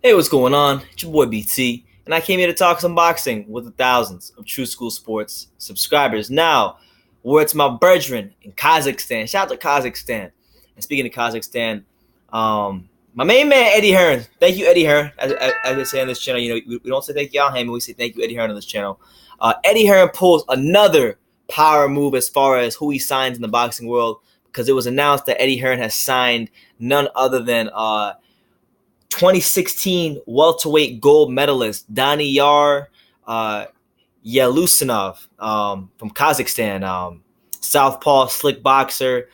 Hey, what's going on? It's your boy BT, and I came here to talk some boxing with the thousands of True School Sports subscribers. Now, word to my brethren in Kazakhstan. Shout out to Kazakhstan. And speaking of Kazakhstan, my main man Eddie Hearn. Thank you, Eddie Hearn. As I say on this channel, we don't say thank you, Al Heyman. We say thank you, Eddie Hearn, on this channel. Eddie Hearn pulls another power move as far as who he signs in the boxing world, because it was announced that Eddie Hearn has signed none other than 2016 welterweight gold medalist Daniyar Yelusinov from Kazakhstan. Southpaw, slick boxer,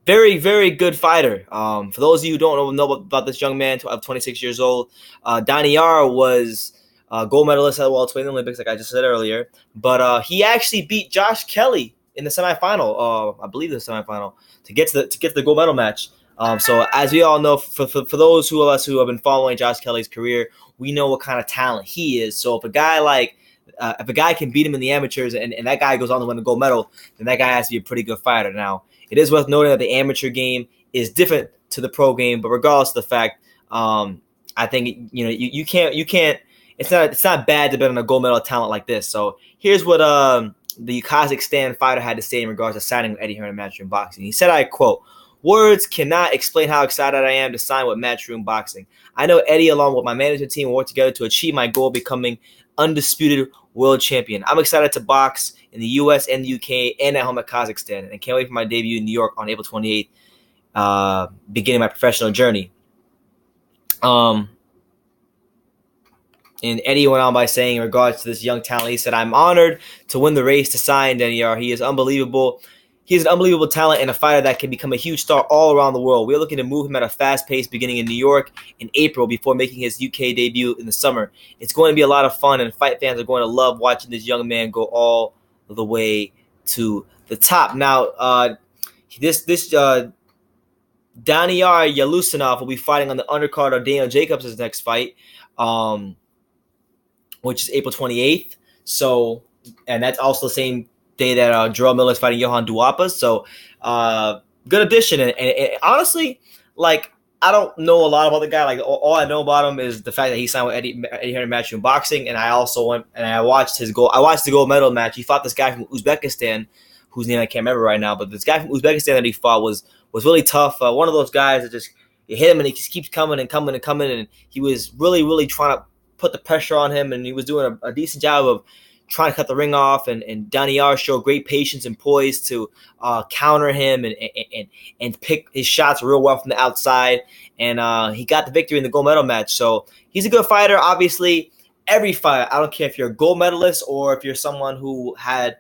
very, very good fighter. For those of you who don't know about this young man, 26 years old, Daniyar was gold medalist at the welterweight Olympics, like I just said earlier. But he actually beat Josh Kelly in the semifinal. I believe the semifinal to get to the gold medal match. So as we all know, for those of us who have been following Josh Kelly's career, we know what kind of talent he is. So if a guy can beat him in the amateurs and that guy goes on to win the gold medal, then that guy has to be a pretty good fighter. Now, it is worth noting that the amateur game is different to the pro game, but regardless of the fact, I think you can't. It's not bad to bet on a gold medal talent like this. So here's what the Kazakhstan fighter had to say in regards to signing with Eddie Hearn in Matchroom Boxing. He said, I quote, "Words cannot explain how excited I am to sign with Matchroom Boxing. I know Eddie, along with my management team, will work together to achieve my goal of becoming undisputed world champion. I'm excited to box in the U.S. and the U.K. and at home at Kazakhstan, and can't wait for my debut in New York on April 28th, beginning my professional journey." And Eddie went on by saying, in regards to this young talent, he said, "I'm honored to win the race to sign Daniyar. He is unbelievable. He's an unbelievable talent and a fighter that can become a huge star all around the world. We're looking to move him at a fast pace beginning in New York in April before making his UK debut in the summer. It's going to be a lot of fun, and fight fans are going to love watching this young man go all the way to the top." Now, this Daniyar Yelusinov will be fighting on the undercard of Daniel Jacobs' next fight, which is April 28th. So, and that's also the same day that Jarrell Miller is fighting Johan Duapa. So, good addition. And honestly, like, I don't know a lot about the guy. Like, all I know about him is the fact that he signed with Eddie Hearn in Matchroom Boxing. And I also went and I watched the gold medal match. He fought this guy from Uzbekistan, whose name I can't remember right now. But this guy from Uzbekistan that he fought was really tough. One of those guys that just, you hit him and he just keeps coming and coming and coming. And he was really, really trying to put the pressure on him. And he was doing a decent job of trying to cut the ring off, and Daniyar showed great patience and poise to counter him and pick his shots real well from the outside, and he got the victory in the gold medal match. So he's a good fighter. Obviously, every fight, I don't care if you're a gold medalist or if you're someone who had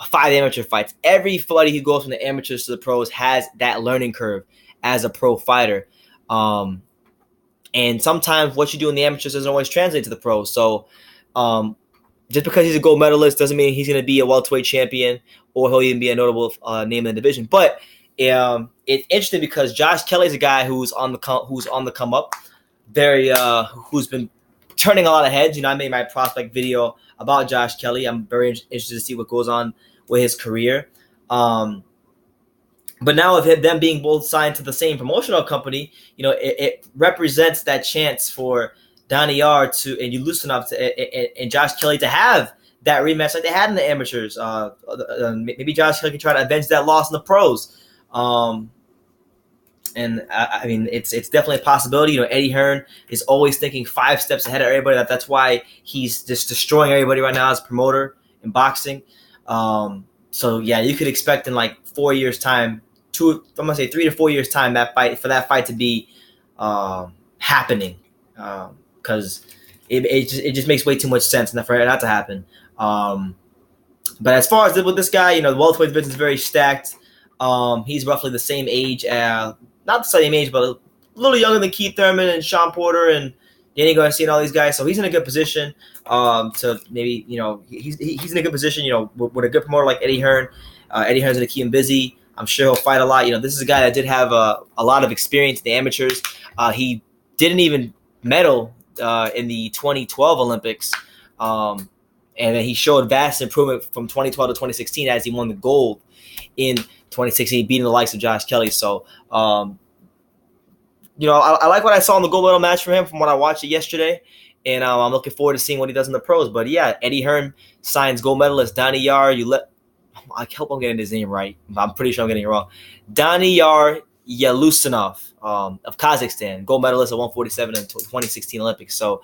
5 amateur fights, everybody who goes from the amateurs to the pros has that learning curve as a pro fighter. And sometimes what you do in the amateurs doesn't always translate to the pros. So just because he's a gold medalist doesn't mean he's going to be a welterweight champion or he'll even be a notable name in the division. But it's interesting because Josh Kelly's a guy who's on the come up, who's been turning a lot of heads. I made my prospect video about Josh Kelly. I'm very interested to see what goes on with his career. But now with them being both signed to the same promotional company, it represents that chance for Daniyar and Yelusinov and Josh Kelly to have that rematch like they had in the amateurs. Maybe Josh Kelly can try to avenge that loss in the pros. And I mean, it's definitely a possibility. Eddie Hearn is always thinking 5 steps ahead of everybody. That's why he's just destroying everybody right now as a promoter in boxing. So yeah, you could expect in like 4 years' time, 3 to 4 years' time, that fight to be happening. Because it just makes way too much sense for it not to happen. But as far as with this guy, the welterweight division is very stacked. He's roughly the same age, not the same age, but a little younger than Keith Thurman and Sean Porter and Danny Garcia and all these guys. So he's in a good position to maybe, he's in a good position, with a good promoter like Eddie Hearn. Eddie Hearn's going to keep him busy. I'm sure he'll fight a lot. This is a guy that did have a lot of experience in the amateurs. He didn't even medal in the 2012 Olympics, and then he showed vast improvement from 2012 to 2016 as he won the gold in 2016, beating the likes of Josh Kelly. So I like what I saw in the gold medal match for him from what I watched it yesterday. And I'm looking forward to seeing what he does in the pros. But yeah, Eddie Hearn signs gold medalist Daniyar. I hope I'm getting his name right. I'm pretty sure I'm getting it wrong. Daniyar Yelusinov of Kazakhstan, gold medalist at 147 in 2016 Olympics. So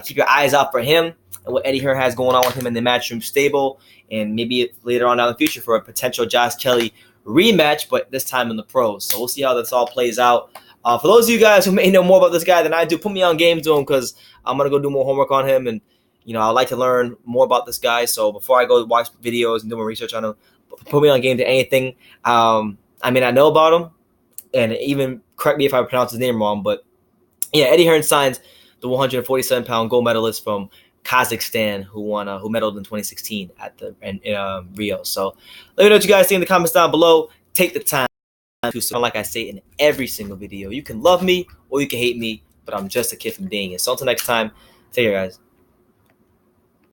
keep your eyes out for him and what Eddie Hearn has going on with him in the Matchroom stable, and maybe later on down the future for a potential Josh Kelly rematch, but this time in the pros. So we'll see how this all plays out. For those of you guys who may know more about this guy than I do, put me on Game Zone because I'm going to go do more homework on him. And, I'd like to learn more about this guy. So before I go watch videos and do more research on him, put me on Game to anything. I mean, I know about him, and even correct me if I pronounce his name wrong. But, yeah, Eddie Hearn signs the 147-pound gold medalist from Kazakhstan who medaled in 2016 at the Rio. So let me know what you guys think in the comments down below. Take the time to sound like I say in every single video. You can love me or you can hate me, but I'm just a kid from Dang. So until next time, take care, guys.